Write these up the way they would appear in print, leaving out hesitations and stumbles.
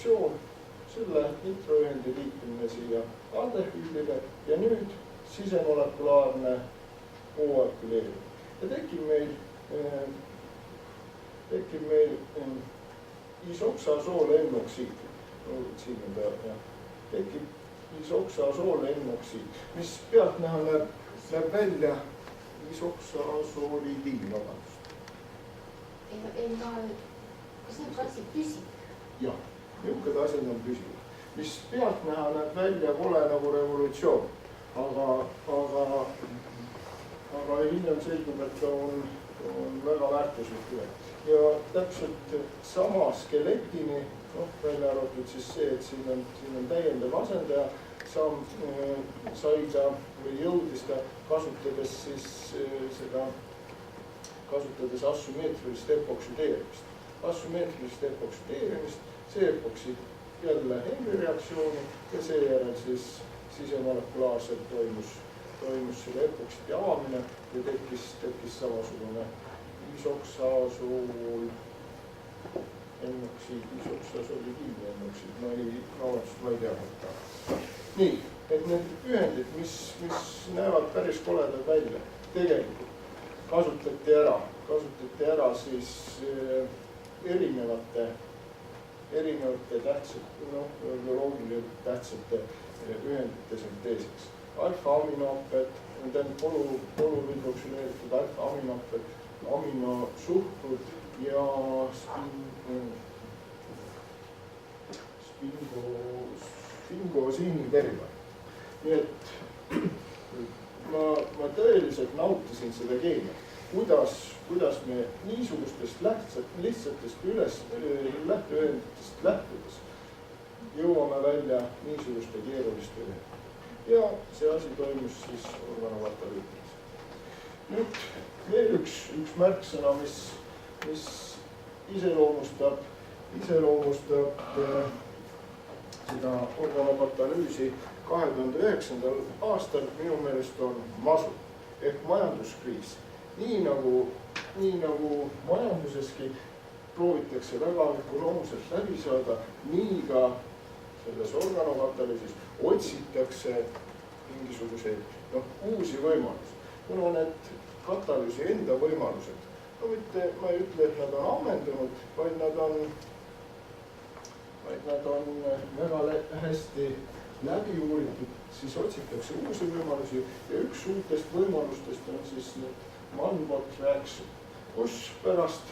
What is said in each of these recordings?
reaktsioon, selle nitroühendi liitumine siia aldehüüdile ja nüüd sisemolekulaarne O-alkyleerimine. Ja tekib meil isoksasool-N-oksiid. Siin on ta, jah. Tekib isoksasool-N-oksiid, mis pealtnäha näeb välja isoksasoolidiin, vabandust. Kas need klassid püsib? Jah, niisugused asjad on püsivad. Mis pealtnäha näeb välja, pole nagu revolutsioon, aga hiljem selgub, et ta on väga väärtuslik ühe. Ja täpselt sama skeletini, välja arvatud siis see, et siin on täiendav asendaja, sai ta või jõudis ta kasutades asümmeetrilist epoksüdeerimist. Asümmeetrilist epoksüdeerimist, see epoksiid jälle Henry reaktsiooni ja seejärel siis sisemolekulaarselt toimus selle epoksidi avamine ja tekkis samasugune isoksasool N-oksiid, isoksasoolidiin N-oksiid, ma ei tea võtta. Nii, et need ühendid, mis näevad päris koledad välja, tegelikult kasutati ära siis erinevate bioloogiliselt tähtsate ühendite sünteesiks. Alfa-aminohaped, polühüdroksüleeritud alfa-aminohaped, aminosuhkrud ja sfingosiiniderivaat. Nii et ma tõeliselt nautisin seda keemiat, kuidas me niisugustest lihtsatest lähteühenditest lähtudes jõuame välja niisuguste keeruliste ühenditega. Ja see asi toimus siis organokatalüütikas. Nüüd veel üks märksõna, mis iseloomustab seda organokatalüüsi 2009. aastal minu meelest on masu ehk majanduskriis. Nii nagu majanduseski proovitakse väga ökonoomselt läbi saada, nii ka selles organokatalüüsis otsitakse mingisuguseid uusi võimalusi. Kuna need katalüüsi enda võimalused, ma ei ütle, et nad on ammendunud, vaid nad on väga hästi läbi uuritud, siis otsitakse uusi võimalusi ja üks uutest võimalustest on siis need Mann-Bott reaktsioon, kus pärast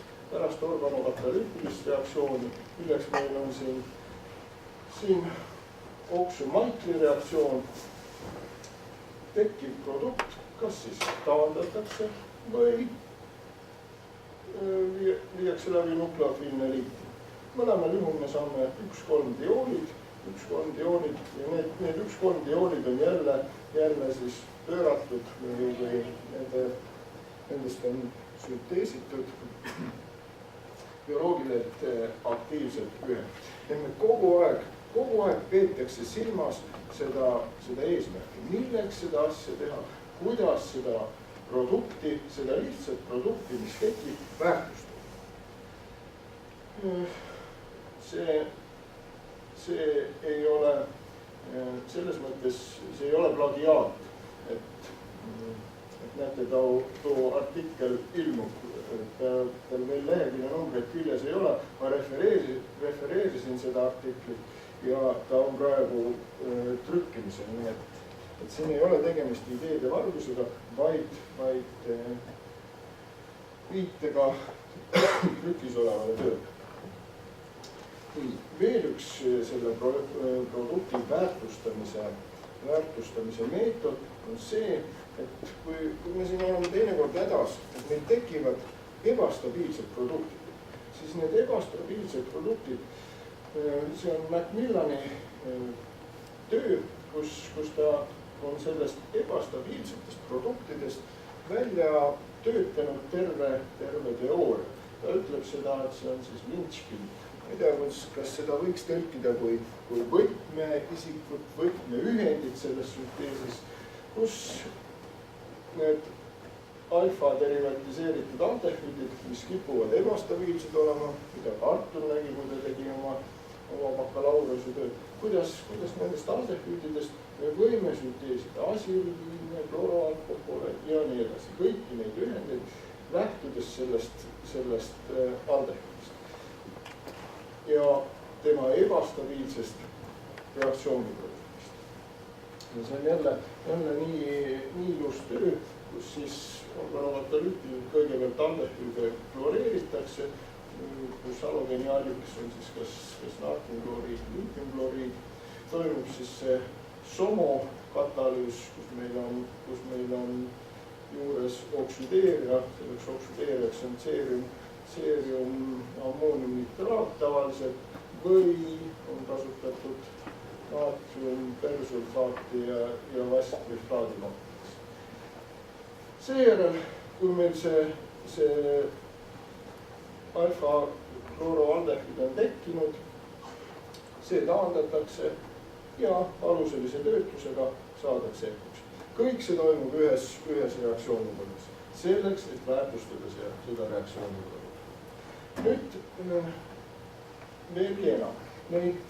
organokatalüütilist reaktsiooni, milleks meil on siin Oxo-Michaeli reaktsioon, tekib produkt, kas siis taandatakse või viiakse läbi nukleofiilne liitumine. Mõlemal juhul me saame 1,3-dioonid ja need 1,3-dioonid on jälle siis pööratud või nendest on sünteesitud bioloogiliselt aktiivselt ühend. Et me kogu aeg peetakse silmas seda eesmärki, milleks seda asja teha, kuidas seda produkti, seda lihtsat produkti, mis tekib, väärtustada. See ei ole, selles mõttes see ei ole plagiaat, et näete, too artikkel ilmub, tal veel lehekülje numbreid küljes ei ole, ma refereerisin seda artiklit ja ta on praegu trükkimisel, nii et siin ei ole tegemist ideede valgusega, vaid viitega trükis olevale tööle. Veel üks selle produkti väärtustamise meetod on see, et kui me siin oleme teinekord hädas, et meil tekivad ebastabiilsed produktid, siis need ebastabiilsed produktid, see on Macmillani töö, kus ta on sellest ebastabiilsetest produktidest välja töötanud terve teooria. Ta ütleb seda, et see on siis linchpin. Ma ei tea, kas seda võiks tõlkida kui võtmeisikud, võtmeühendid selles sünteesis, kus need alfa-derivatiseeritud aldehüüdid, mis kipuvad ebastabiilsed olema, mida ka Artur nägi, kui ta tegi oma taluraisu tööd, kuidas nendest aldehüüdidest me võime sünteesida asüülviine, kloroalkohole ja nii edasi. Kõiki neid ühendeid lähtudes sellest aldehüüdist ja tema ebastabiilsest reaktsiooniproduktist. Ja see on jälle nii ilus töö, kus siis organokatalüütidel kõigepealt aldehüüde kloreeritakse, kus halogeeniallikas on siis kas natriumkloriid, liitiumkloriid, toimub siis see SOMO katalüüs, kus meil on juures oksüdeerija, selleks oksüdeerijaks on tseerium ammooniumnitraat tavaliselt või on kasutatud naatrium persulfaati ja vasktrifraadi mahtudes. Seejärel, kui meil see alfa-kloroaldehüüd on tekkinud, see taandatakse ja aluselise töötlusega saadakse EPUks. Kõik see toimub ühes reaktsioonipõlves, selleks, et väärtustada seda reaktsioonipõlve. Nüüd veelgi enam, neid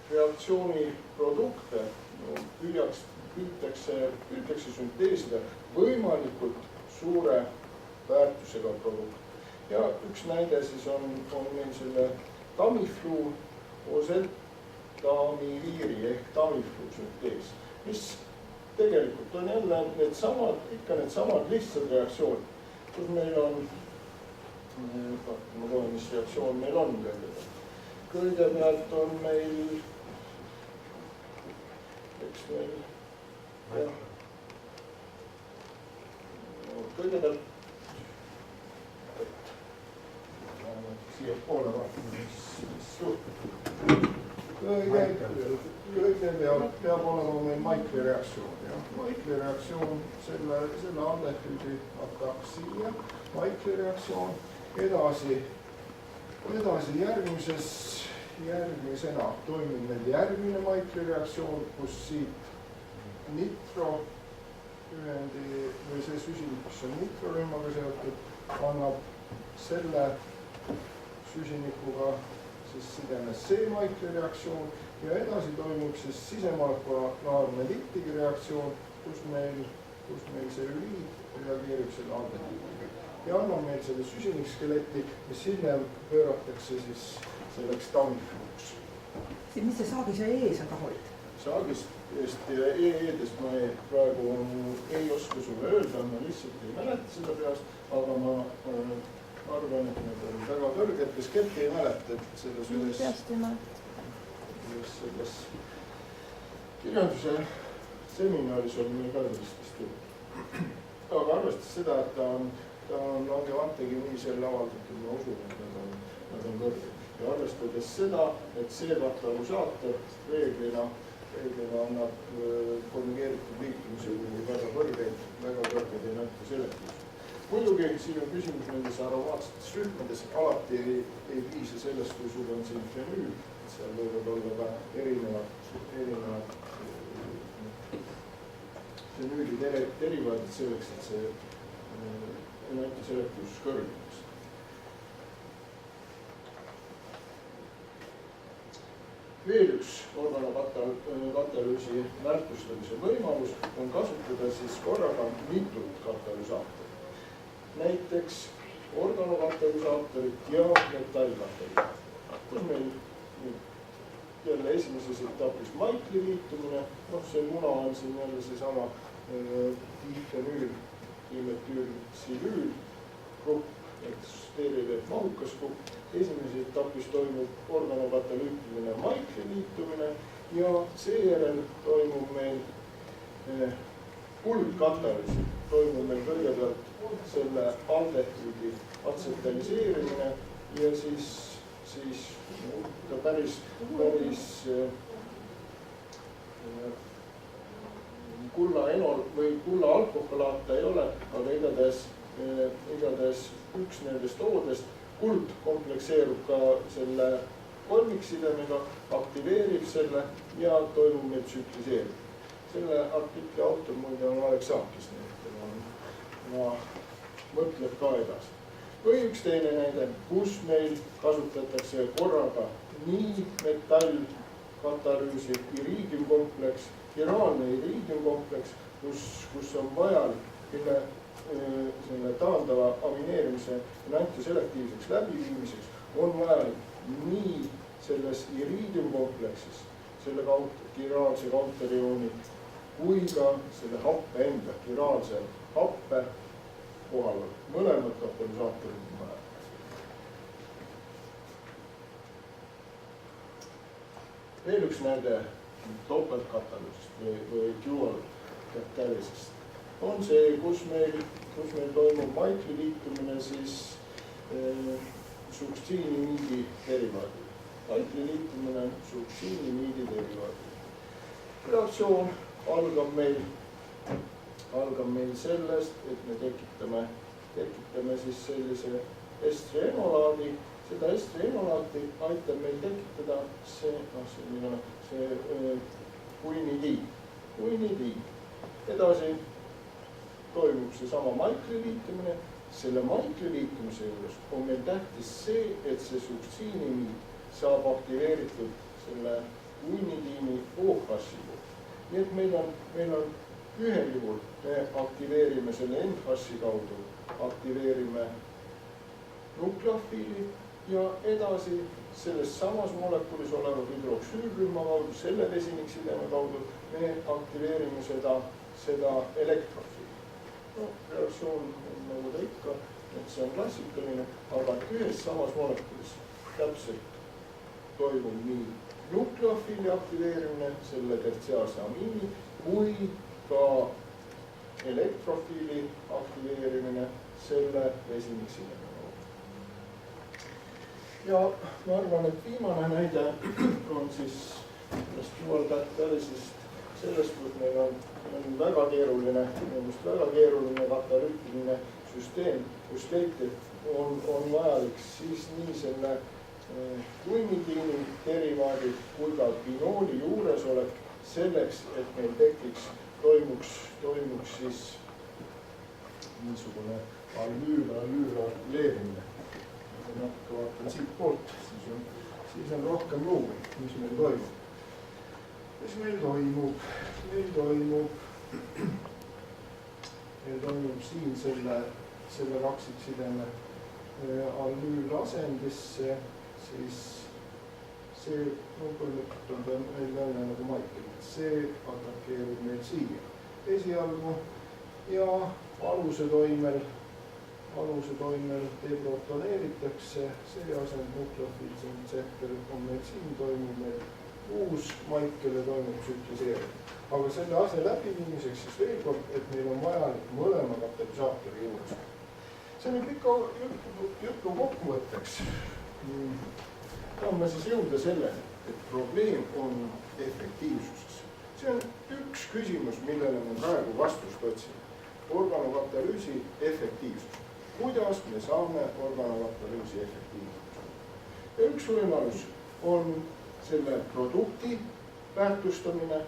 reaktsiooniprodukte püütakse sünteesida võimalikult suure väärtusega produkt. Ja üks näide siis on meil selle Tamiflu oseltamiviiri ehk Tamiflu süntees, mis tegelikult on jälle needsamad lihtsad reaktsioonid, kus meil on, ma kohe, mis reaktsioon meil on kõigepealt on meil, kõigepealt siia poole vaatama, mis juhtub. Kõigepealt peab olema meil Maikli reaktsioon. Maikli reaktsioon, selle aldehüüdi hakkab siia, Maikli reaktsioon, edasi järgmisena toimub meil järgmine Maikli reaktsioon, kus siit nitro ühendi või see süsinik, mis on nitrorühmaga seotud, annab selle süsinikuga siis sideme C-Maikli reaktsioon ja edasi toimub siis sisemolekulaarne Littigi reaktsioon, kus meil see üliid reageerib selle aldehüüdiga ja annab meil selle süsinikskeleti, mis hiljem pööratakse siis selleks Tamifluks. Mis see saagis ja ees on taholt? Saagist ja EE-dest ma praegu ei oska sulle öelda, ma lihtsalt ei mäleta seda peast, aga ma arvan, et need on väga kõrged, kes ketki ei mäleta, et selles selles kirjanduse seminaris on meil ka sellistest juurde. Aga arvestades seda, et ta on Langevante kemiisel avaldatud, ma usun, et nad on kõrged. Ja arvestades seda, et see katalüsaator reeglina annab konjugeeritud liitumise väga kõrgeid ei näita selektiivselt. Muidugi siin on küsimus nendes aromaatsetes rühmades, alati ei piisa sellest, kui sul on siin fenüül, seal võivad olla ka erinevad fenüüli derivaadid selleks, et see näita selektiivsus kõrgemaks. Veel üks organokatalüüsi väärtustamise võimalus on kasutada siis korraga mitut katalüsaatorit. Näiteks organokatalüsaatorit ja metallkatalüsaatorit. Kus meil jälle esimeses etapis Maikli liitumine, see muna on siin jälle seesama difenüül, dimetüülsilüül grupp, steerileet mahukas grupp. Esimeses etapis toimub organokatalüütiline Maikli liitumine ja seejärel toimub meil kuldkatalüüsi. Toimub meil kõigepealt selle aldehüüdi atsetaliseerimine ja siis ta päris kullaenol või kulla alkoholaat ta ei ole, aga igatahes üks nendest oodest kuld komplekseerub ka selle kolmiksidemega, aktiveerib selle ja toimub meil tsükliseerimine. Selle artikli autor muide on Aleksakis, ma mõtleb ka edasi. või üks teine näide, kus meil kasutatakse korraga nii metallkatalüüsi, iriidiumkompleks, kiraalne iriidiumkompleks, kus on vajalik selle taandava amineerimise enantioselektiivseks läbiviimiseks, on vajalik nii selles iriidiumkompleksis, selle kiraalse kaunteriooni, kui ka selle happe enda, kiraalse happe kohal. Mõlemad katalüsaatorid on vaja. Veel üks näide topeltkatalüüsist või dual catalysist on see, kus meil toimub maikli liitumine siis suktsiinimiidi derivaadil. Maikli liitumine suktsiinimiidi derivaadil. Reaktsioon algab meil sellest, et me tekitame siis sellise estri-enolaadi. Seda estri-enolaati aitab meil tekitada see guinidiin. Edasi toimub seesama maikli liitumine. Selle maikli liitumise juures on meil tähtis see, et see suktsiinimiid saab aktiveeritud selle guinidiini OH-i poolt. Nii et meil on ühel juhul me aktiveerime selle NH-i kaudu, aktiveerime nukleofiili ja edasi selles samas molekulis oleva hüdroksüülrühma kaudu, selle vesiniksideme kaudu me aktiveerime seda elektrofiili. Reaktsioon on nagu ta ikka, et see on klassikaline, aga ühes samas molekulis täpselt toimub nii nukleofiili aktiveerimine, selle tertsiaarse amiini, kui ka elektrofiili aktiveerimine selle vesiniksideme kaudu. Ja ma arvan, et viimane näide on siis dual catalysist sellest, kus meil on väga keeruline katalüütiline süsteem, kus leiti on vajalik siis nii selle guinidiini derivaadi kui ka pinooli juuresolek selleks, et meil toimuks siis niisugune allüüra-leerimine. Natuke vaatan siit poolt, siis on rohkem ruumi, mis meil toimub. Mis meil toimub? Meil toimub siin selle kaksiksideme allüülasendisse, siis see põhimõtteliselt on meil välja nagu maikil. See atakeerib meil siia esialgu ja aluse toimel deprotoneeritakse, see asendnukleofiilse tsepter on meil siin, toimub meil uus maikkel ja toimub tsükliseerimine. Aga selle asja läbiviimiseks siis veel kord, et meil on vajalik mõlema katalüsaatori juures. See nüüd pika juttu kokkuvõtteks. Tahame siis jõuda selleni, et probleem on efektiivsuses. See on üks küsimus, millele me praegu vastust otsime. Organokatalüüsi efektiivsus. Kuidas me saame organokatalüüsi efektiivsust? Ja üks võimalus on selle produkti väärtustamine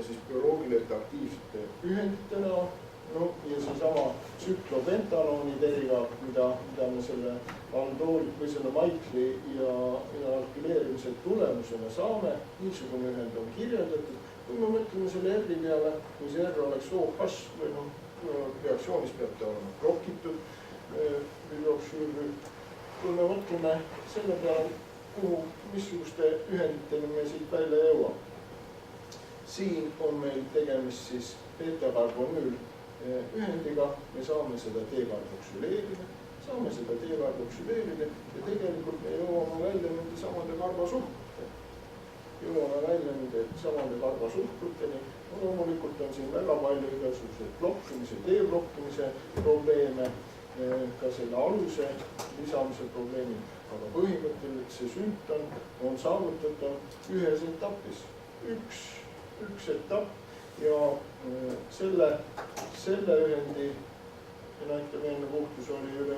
siis bioloogiliselt aktiivsete ühendite näol, ja seesama tsüklopentanooni derivaat, mida me selle aldooli või selle maikli ja alkyleerimise tulemusena saame, niisugune ühend on kirjeldatud. Kui me mõtleme selle R-i peale, kui see R oleks OH või reaktsioonis peab ta olema krokitud hüdroksüülrühm. Kui me mõtleme selle peale, missuguste ühenditele me siit välja jõuame. Siin on meil tegemist siis beta-karbonüül ühendiga, me saame seda dekarboksüleerida ja tegelikult me jõuame välja nende samade karbasuhkruteni. Loomulikult on siin väga palju igasuguseid blokkimise, deblokkimise probleeme, ka selle aluse lisamise probleemi, aga põhimõtteliselt see sümptom on saavutatav ühes etapis. Üks etapp ja selle ühendi enantiomeelne puhtus oli üle 90%.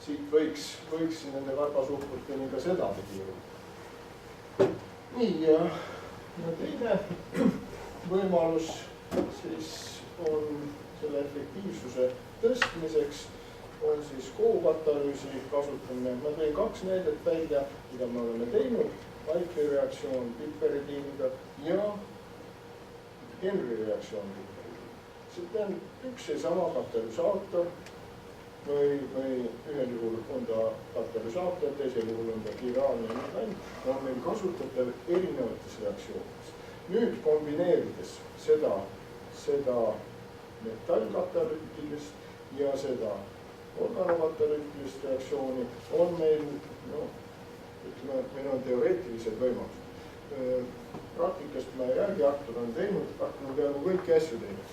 Siit võiks nende karbasuhkruteni ka seda pidi jõuda. Nii, ja teine võimalus siis on selle efektiivsuse tõstmiseks on siis kookatalüüsi kasutamine. Ma tõin 2 näidet välja, mida me oleme teinud. Vaikli reaktsioon piperidiiniga ja Henry reaktsioon piperidiiniga. See on üks ja sama katalüsaator või ühel juhul on ta katalüsaator, teisel juhul on ta kiraalne metall, on meil kasutatav erinevates reaktsioonides. Nüüd kombineerides seda metallkatalüütilist ja seda organokatalüütilist reaktsiooni on meil, ütleme, et meil on teoreetilised võimalused. Praktikast ma ei räägi, Artur on teinud, Artur on peaaegu kõiki asju teinud.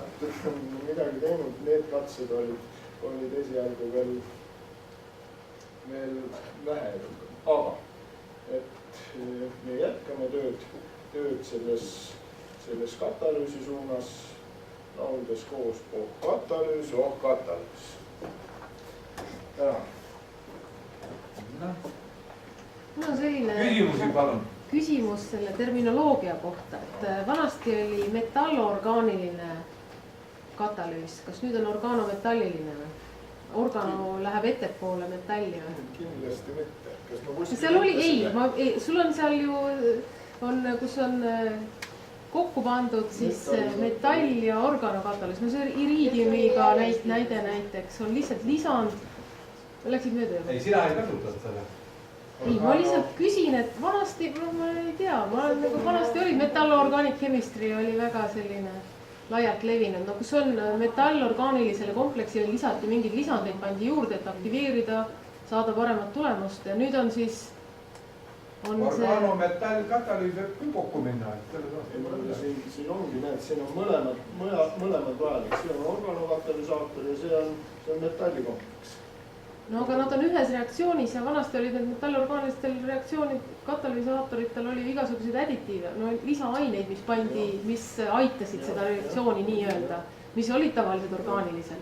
Artur on midagi teinud, need katsed olid esialgu veel vähe edukad. Aga, et me jätkame tööd selles katalüüsi suunas, lauldes koos katalüüs, katalüüs. Tänan. Mul on selline küsimus selle terminoloogia kohta, et vanasti oli metallorgaaniline katalüüs, kas nüüd on orgaanometalliline või? Organo läheb ettepoole metalli või? Kindlasti mitte. Seal oli, sul on seal ju, kus on kokku pandud siis metall ja organokatalüüs. No see iriidiumiga näide näiteks on lihtsalt lisand. Läksid mööda juba? Ei, sina ei kasutanud selle. Ei, ma lihtsalt küsin, et vanasti, ma ei tea, vanasti oli metallorganic chemistry oli väga selline laialt levinud. No kus on metallorgaanilisele kompleksile lisati mingeid lisandeid, pandi juurde, et aktiveerida, saada paremat tulemust ja nüüd on siis organometall katalüüs võib küll kokku minna. Siin ongi need, siin on mõlemad vajalik. See on organokatalüsaator ja see on metallikompleks. No aga nad on ühes reaktsioonis ja vanasti olid need metallorgaanilistel reaktsioonid, katalüsaatoritel oli igasuguseid additiive, no lisaaineid, mis aitasid seda reaktsiooni nii-öelda, mis olid tavaliselt orgaanilised.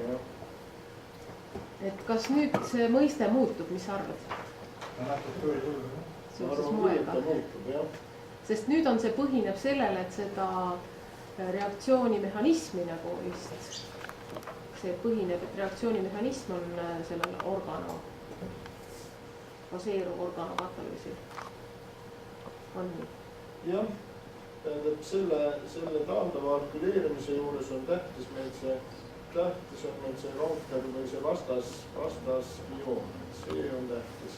Et kas nüüd see mõiste muutub, mis sa arvad? Seoses moega. Sest nüüd on see põhineb sellele, et seda reaktsioonimehhanismi nagu lihtsalt see põhineb, et reaktsioonimehhanism on sellel baseeruv organokatalüüsil. On nii? Jah, tähendab selle taandava alkyleerimise juures on tähtis meil see raudteer või see vastasjoon. See on tähtis.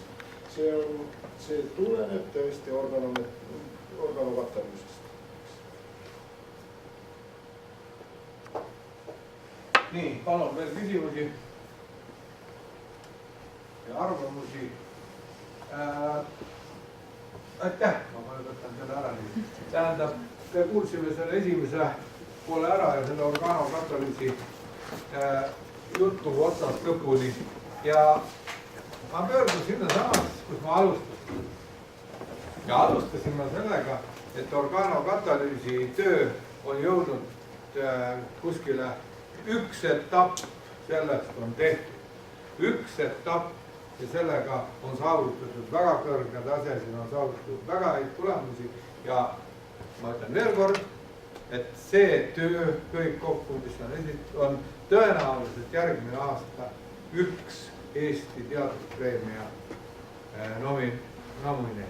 See tuleneb tõesti organokatalüüsist. Nii, palun veel küsimusi ja arvamusi. Aitäh, ma võtan selle ära nüüd. Tähendab, me kuulsime selle esimese poole ära ja selle organokatalüüsi juttu otsast lõpuni ja ma pöördun sinna samas, kus ma alustasin. Ja alustasin ma sellega, et organokatalüüsi töö on jõudnud kuskile üks etapp sellest on tehtud. Üks etapp ja sellega on saavutatud väga kõrge tase, siin on saavutatud väga häid tulemusi ja ma ütlen veel kord, et see töö kõik kokku, mis on tõenäoliselt järgmine aasta üks Eesti teaduspreemia nomineerimine.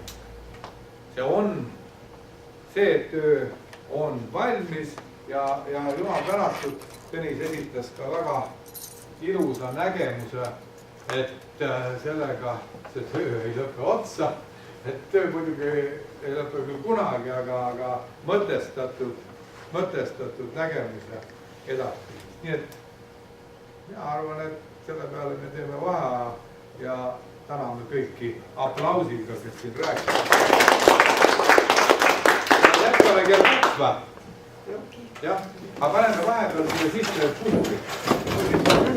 See töö on valmis ja jumal tänatud, Tõnis esitas ka väga ilusa nägemuse, et sellega see töö ei lõpe otsa. Et töö muidugi ei lõpe küll kunagi, aga mõtestatud nägemise edasi. Nii et mina arvan, et selle peale me teeme vaheaja ja täname kõiki aplausiga, kes siin rääkisid. Jätkame kell 2 või? Jah, aga paneme vahepeal siia sisse puhki.